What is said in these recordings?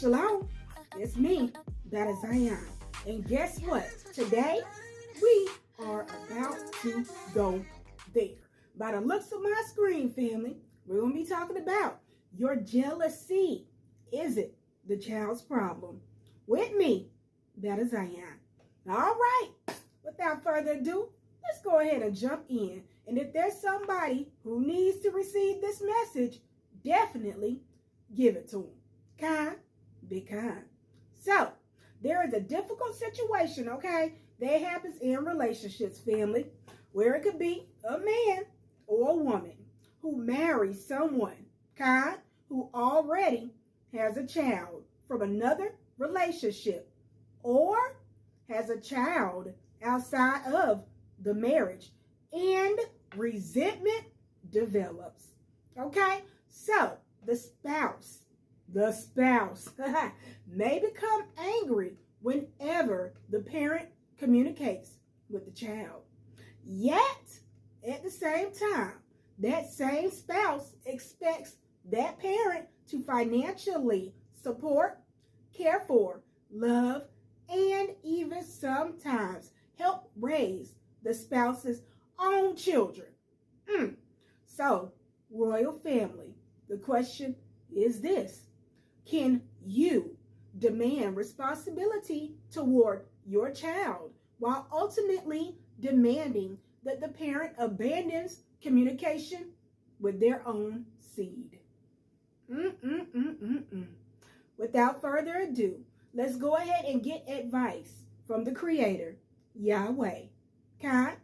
Shalom, it's me, Baht Of Zion. And guess what? Today, we are about to go there. By the looks of my screen, family, we're going to be talking about your jealousy. Is it the child's problem? With me, Baht Of Zion. All right, without further ado, let's go ahead and jump in. And if there's somebody who needs to receive this message, definitely give it to them. Kind, be kind. So, there is a difficult situation, okay, that happens in relationships, family, where it could be a man or a woman who marries someone, kind, who already has a child from another relationship or has a child outside of the marriage, and resentment develops. Okay, so the spouse may become angry whenever the parent communicates with the child. Yet, at the same time, that same spouse expects that parent to financially support, care for, love, and even sometimes help raise the spouse's own children. So, royal family, the question is this: can you demand responsibility toward your child while ultimately demanding that the parent abandons communication with their own seed? Without further ado, let's go ahead and get advice from the Creator, Yahweh. Okay?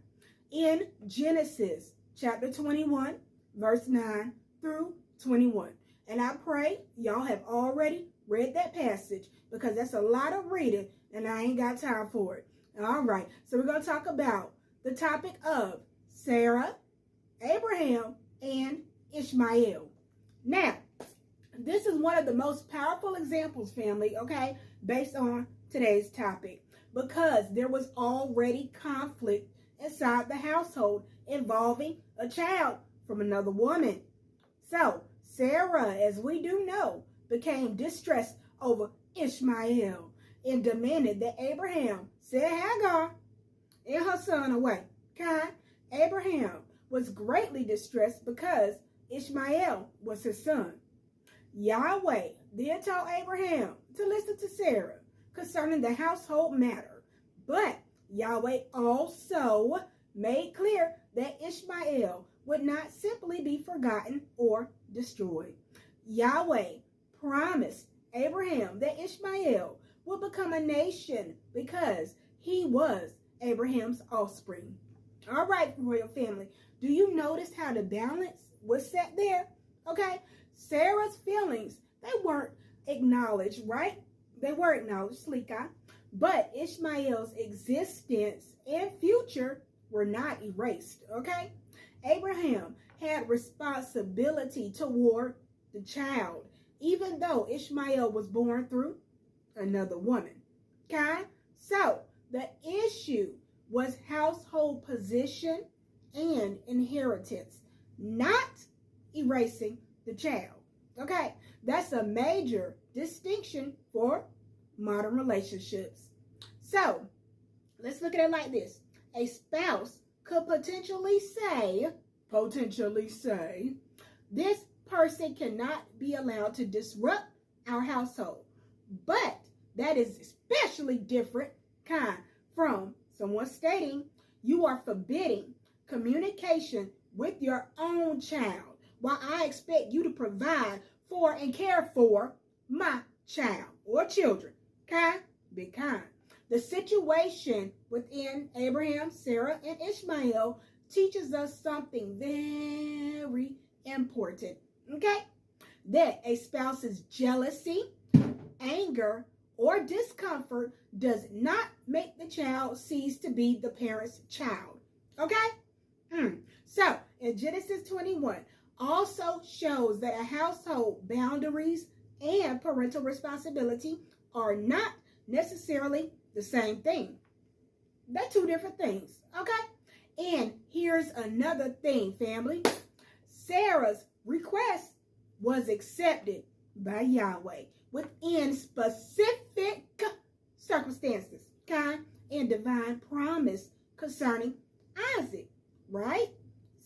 In Genesis chapter 21, verse 9 through 21. And I pray y'all have already read that passage, because that's a lot of reading and I ain't got time for it. All right, so we're going to talk about the topic of Sarah, Abraham, and Ishmael. Now, this is one of the most powerful examples, family, okay, based on today's topic, because there was already conflict inside the household involving a child from another woman. So, Sarah, as we do know, became distressed over Ishmael and demanded that Abraham send Hagar and her son away. Okay? Abraham was greatly distressed because Ishmael was his son. Yahweh then told Abraham to listen to Sarah concerning the household matter, but Yahweh also made clear that Ishmael would not simply be forgotten or destroyed. Yahweh promised Abraham that Ishmael would become a nation because he was Abraham's offspring. All right, royal family, do you notice how the balance was set there? Okay, Sarah's feelings, they weren't acknowledged, right? They were acknowledged, Slika, but Ishmael's existence and future were not erased, okay? Abraham had responsibility toward the child, even though Ishmael was born through another woman. Okay? So, the issue was household position and inheritance, not erasing the child. Okay? That's a major distinction for modern relationships. So, let's look at it like this. A spouse could potentially say, this person cannot be allowed to disrupt our household. But that is especially different from someone stating, you are forbidding communication with your own child while I expect you to provide for and care for my child or children. Be kind. The situation within Abraham, Sarah, and Ishmael teaches us something very important, okay? That a spouse's jealousy, anger, or discomfort does not make the child cease to be the parent's child, okay? So, in Genesis 21, also shows that a household boundaries and parental responsibility are not necessarily the same thing. They're two different things, okay? And here's another thing, family. Sarah's request was accepted by Yahweh, within specific circumstances, okay, and divine promise concerning Isaac, right?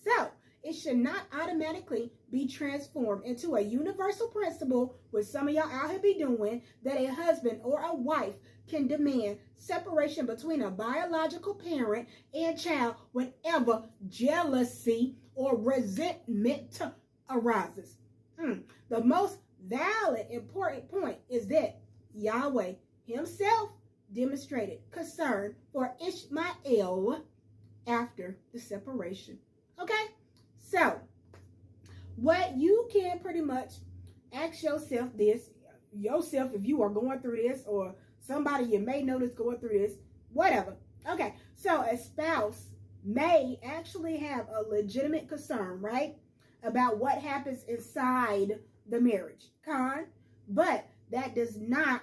So, it should not automatically be transformed into a universal principle, which some of y'all out here be doing, that a husband or a wife can demand separation between a biological parent and child whenever jealousy or resentment arises. The most valid, important point is that Yahweh himself demonstrated concern for Ishmael after the separation. Okay? So, what you can pretty much ask yourself if you are going through this, or somebody you may know that's going through this, whatever. Okay, so a spouse may actually have a legitimate concern, right, about what happens inside the marriage, but that does not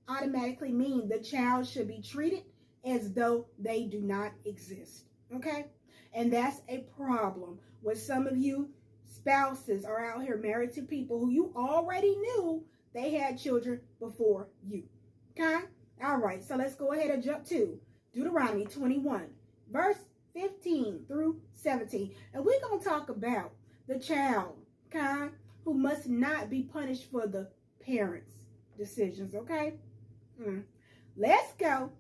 automatically mean the child should be treated as though they do not exist, okay? And that's a problem when some of you spouses are out here married to people who you already knew they had children before you, okay? All right, so let's go ahead and jump to Deuteronomy 21, verse 15 through 17. And we're going to talk about the child, okay, who must not be punished for the parents' decisions, okay? Let's go.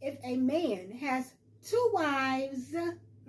If a man has two wives,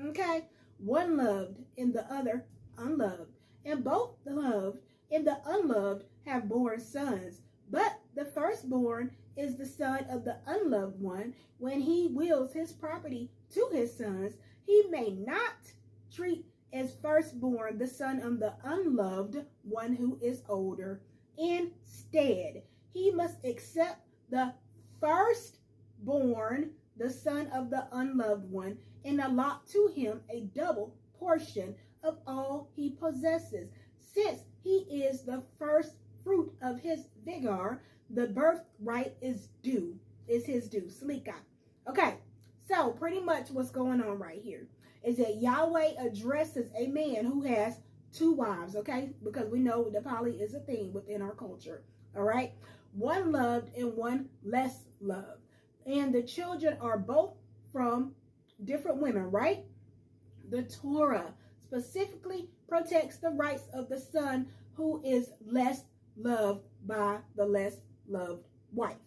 okay, one loved and the other unloved, and both the loved and the unloved have borne sons, but the firstborn is the son of the unloved one, when he wills his property to his sons, he may not treat as firstborn the son of the unloved one who is older. Instead, he must accept the firstborn, the son of the unloved one, and allot to him a double portion of all he possesses. Since he is the first fruit of his vigor, the birthright is his due. Slika. Okay, so pretty much what's going on right here is that Yahweh addresses a man who has two wives, okay? Because we know the poly is a thing within our culture, all right? One loved and one less loved. And the children are both from different women, right? The Torah specifically protects the rights of the son who is less loved by the less loved wife,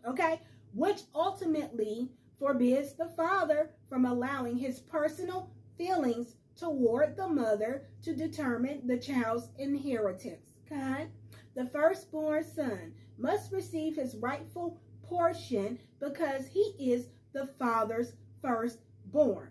okay? Which ultimately forbids the father from allowing his personal feelings toward the mother to determine the child's inheritance, okay? The firstborn son must receive his rightful portion because he is the father's firstborn,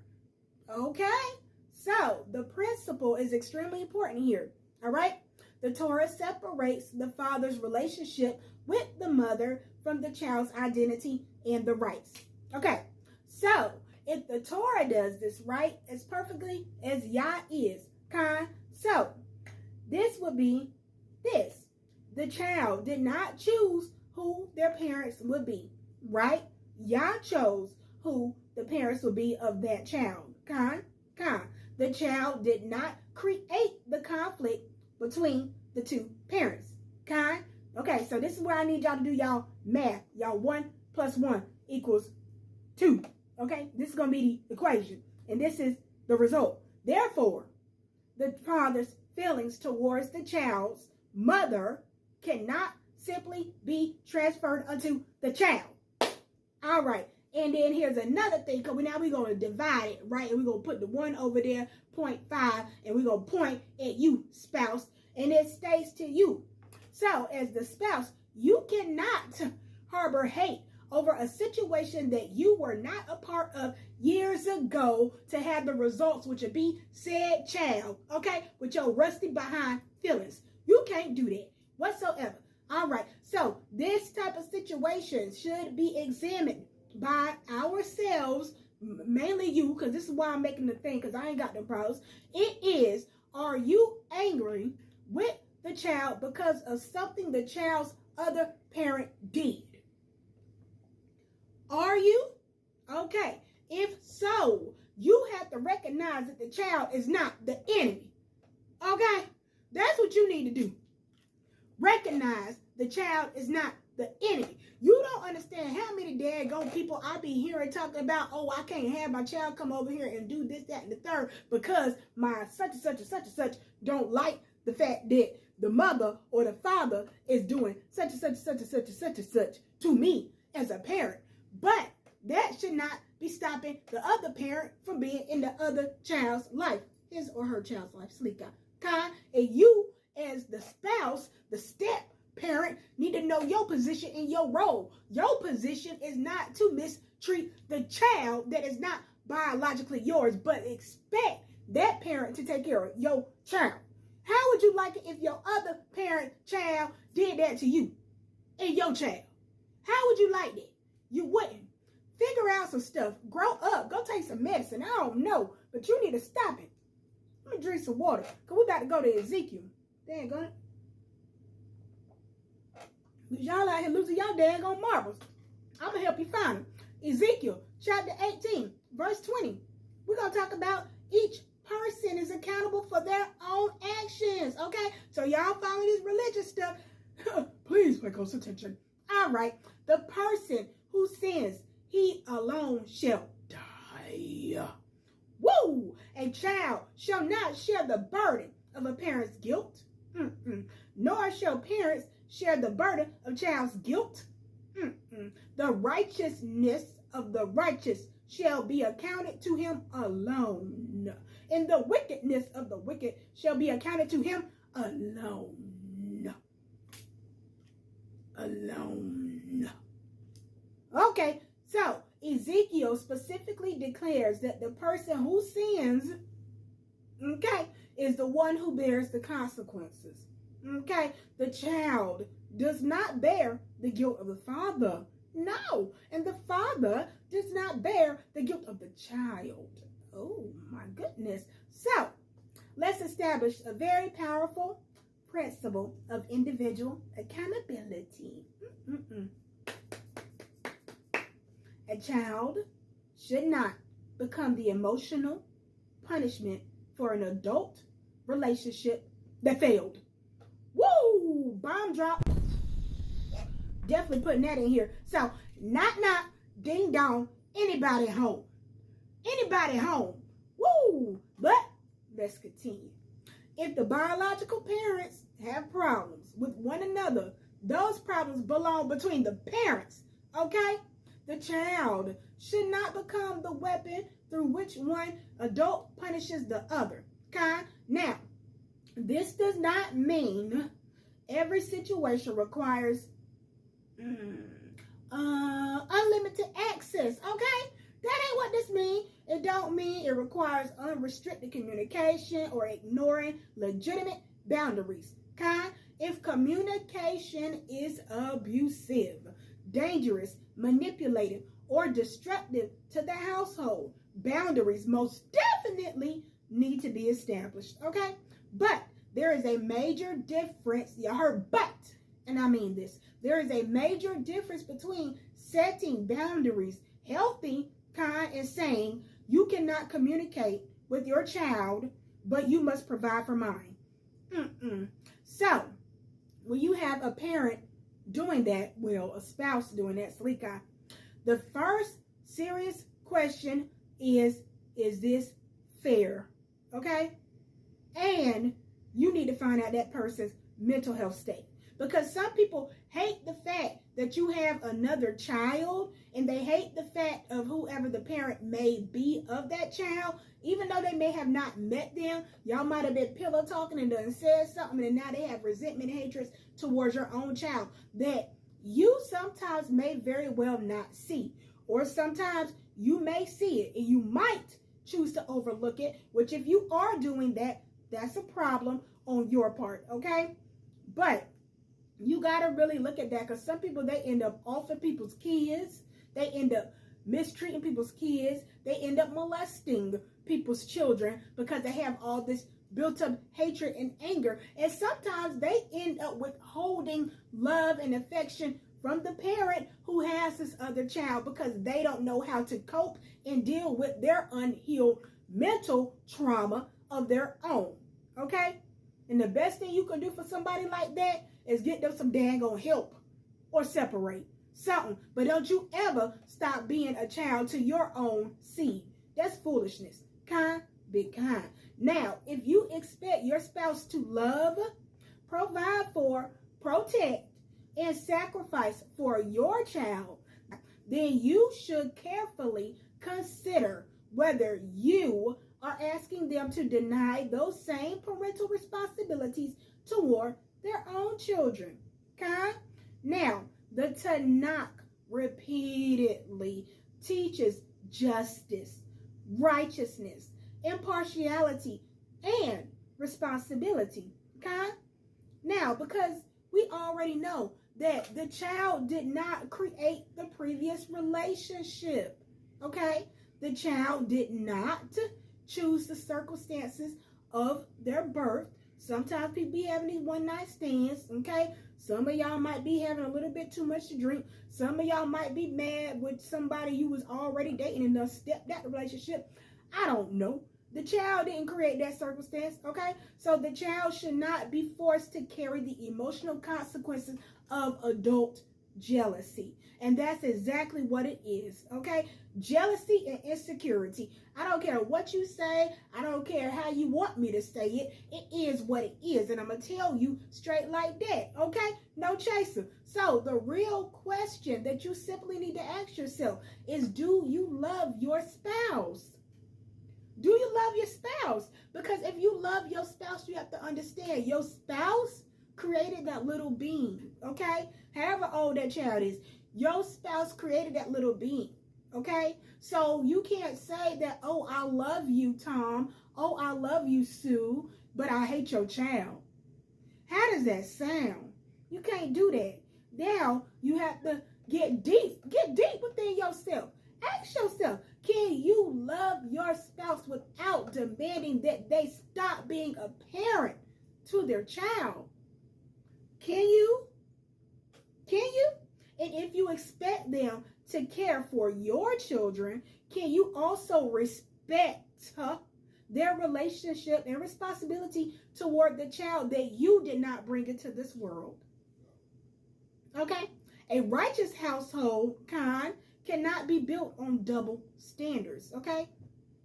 okay? So the principle is extremely important here, all right? The Torah separates the father's relationship with the mother from the child's identity and the rights. Okay, so if the Torah does this right as perfectly as Yah is, so this would be this. The child did not choose who their parents would be, right? Yah chose who the parents would be of that child. The child did not create the conflict between the two parents. Okay, so this is where I need y'all to do y'all math. Y'all 1 + 1 = 2. Okay, this is going to be the equation. And this is the result. Therefore, the father's feelings towards the child's mother cannot simply be transferred unto the child. All right. And then here's another thing, because now we're going to divide it, right? And we're going to put the 1 over there, 0.5, and we're going to point at you, spouse, and it states to you. So, as the spouse, you cannot harbor hate over a situation that you were not a part of years ago to have the results, which would be said child, okay, with your rusty behind feelings. You can't do that whatsoever. All right. So, this type of situation should be examined by ourselves, mainly you, because this is why I'm making the thing, because I ain't got no problems. It is, are you angry with the child because of something the child's other parent did? Are you? Okay. If so, you have to recognize that the child is not the enemy. Okay? That's what you need to do. Recognize the child is not the enemy. You don't understand how many daggone people I be hearing talking about, oh, I can't have my child come over here and do this, that, and the third because my such and such and such and such don't like the fact that the mother or the father is doing such and such and such and such and such and such to me as a parent. But that should not be stopping the other parent from being in the other child's life, his or her child's life. Sleek out. And you as the spouse, the step parent, need to know your position and your role. Your position is not to mistreat the child that is not biologically yours, but expect that parent to take care of your child. How would you like it if your other parent child did that to you and your child? How would you like that? You wouldn't. Figure out some stuff. Grow up. Go take some medicine. I don't know, but you need to stop it. Let me drink some water because we got to go to Ezekiel. Dang on it. Y'all out here losing y'all dang on marbles. I'm going to help you find them. Ezekiel chapter 18, verse 20. We're going to talk about each person is accountable for their own actions. Okay? So y'all follow this religious stuff. Please pay close attention. All right. The person who sins, he alone shall die. Woo! A child shall not share the burden of a parent's guilt. Nor shall parents share the burden of child's guilt. The righteousness of the righteous shall be accounted to him alone, and the wickedness of the wicked shall be accounted to him alone. Alone. Okay, so Ezekiel specifically declares that the person who sins, okay, is the one who bears the consequences. Okay, the child does not bear the guilt of the father. No, and the father does not bear the guilt of the child. Oh my goodness. So let's establish a very powerful principle of individual accountability. A child should not become the emotional punishment for an adult relationship that failed. Woo! Bomb drop. Definitely putting that in here. So, knock, ding dong, anybody home? Anybody home? Woo! But let's continue. If the biological parents have problems with one another, those problems belong between the parents, okay? The child should not become the weapon through which one adult punishes the other, okay? Now, this does not mean every situation requires unlimited access, okay? That ain't what this means. It don't mean it requires unrestricted communication or ignoring legitimate boundaries, okay? If communication is abusive, dangerous, manipulative, or destructive to the household, boundaries most definitely need to be established, okay? But there is a major difference. You heard but, and I mean this. There is a major difference between setting boundaries, healthy, kind, and saying you cannot communicate with your child, but you must provide for mine. So, when you have a parent doing that, well, a spouse doing that, sleek eye, the first serious question is this fair? Okay? And you need to find out that person's mental health state. Because some people hate the fact that you have another child, and they hate the fact of whoever the parent may be of that child, even though they may have not met them. Y'all might have been pillow talking and done said something, and now they have resentment and hatred towards your own child that you sometimes may very well not see. Or sometimes you may see it, and you might choose to overlook it, which if you are doing that, that's a problem on your part, okay? But you got to really look at that, because some people, they end up offing people's kids. They end up mistreating people's kids. They end up molesting people's children because they have all this built up hatred and anger. And sometimes they end up withholding love and affection from the parent who has this other child because they don't know how to cope and deal with their unhealed mental trauma of their own. Okay? And the best thing you can do for somebody like that is get them some daggone help. or separate. Something. But don't you ever stop being a child to your own seed. That's foolishness. Kind, be kind. Now, if you expect your spouse to love, provide for, protect, and sacrifice for your child, then you should carefully consider whether you are asking them to deny those same parental responsibilities toward their own children. Okay? Now, the Tanakh repeatedly teaches justice, righteousness, impartiality, and responsibility. Okay? Now, because we already know that the child did not create the previous relationship. Okay? The child did not choose the circumstances of their birth. Sometimes people be having these one-night stands, okay? Some of y'all might be having a little bit too much to drink. Some of y'all might be mad with somebody you was already dating and done stepped out the relationship. I don't know. The child didn't create that circumstance, okay? So the child should not be forced to carry the emotional consequences of adult jealousy. And that's exactly what it is, okay? Jealousy and insecurity. I don't care what you say. I don't care how you want me to say it. It is what it is. And I'm going to tell you straight like that, okay? No chaser. So the real question that you simply need to ask yourself is, do you love your spouse? Do you love your spouse? Because if you love your spouse, you have to understand your spouse created that little being, okay? However old that child is, your spouse created that little being, okay? So you can't say that, oh, I love you, Tom. Oh, I love you, Sue, but I hate your child. How does that sound? You can't do that. Now you have to get deep within yourself. Ask yourself, can you love your spouse without demanding that they stop being a parent to their child? Can you? Can you? And if you expect them to care for your children, can you also respect their relationship and responsibility toward the child that you did not bring into this world? Okay? A righteous household cannot be built on double standards, okay?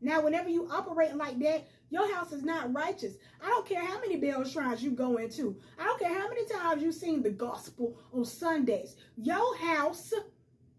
Now, whenever you operate like that, your house is not righteous. I don't care how many bell shrines you go into. I don't care how many times you sing the gospel on Sundays. Your house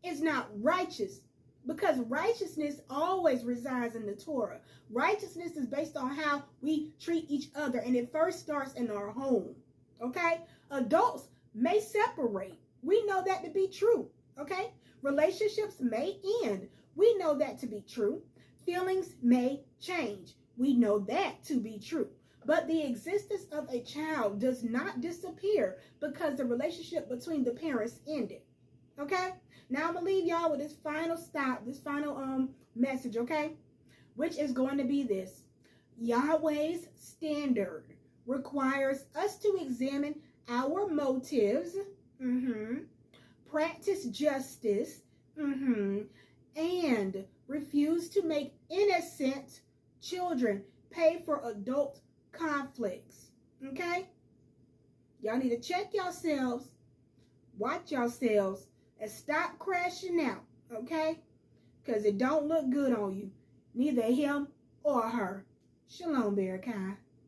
is not righteous because righteousness always resides in the Torah. Righteousness is based on how we treat each other, and it first starts in our home, okay? Adults may separate. We know that to be true, okay? Relationships may end. We know that to be true. Feelings may change. We know that to be true. But the existence of a child does not disappear because the relationship between the parents ended. Okay? Now I'm going to leave y'all with this final message, okay? Which is going to be this. Yahweh's standard requires us to examine our motives, practice justice, and refuse to make innocent children pay for adult conflicts. Okay? Y'all need to check yourselves, watch yourselves, and stop crashing out. Okay? Because it don't look good on you. Neither him or her. Shalom, Barakai.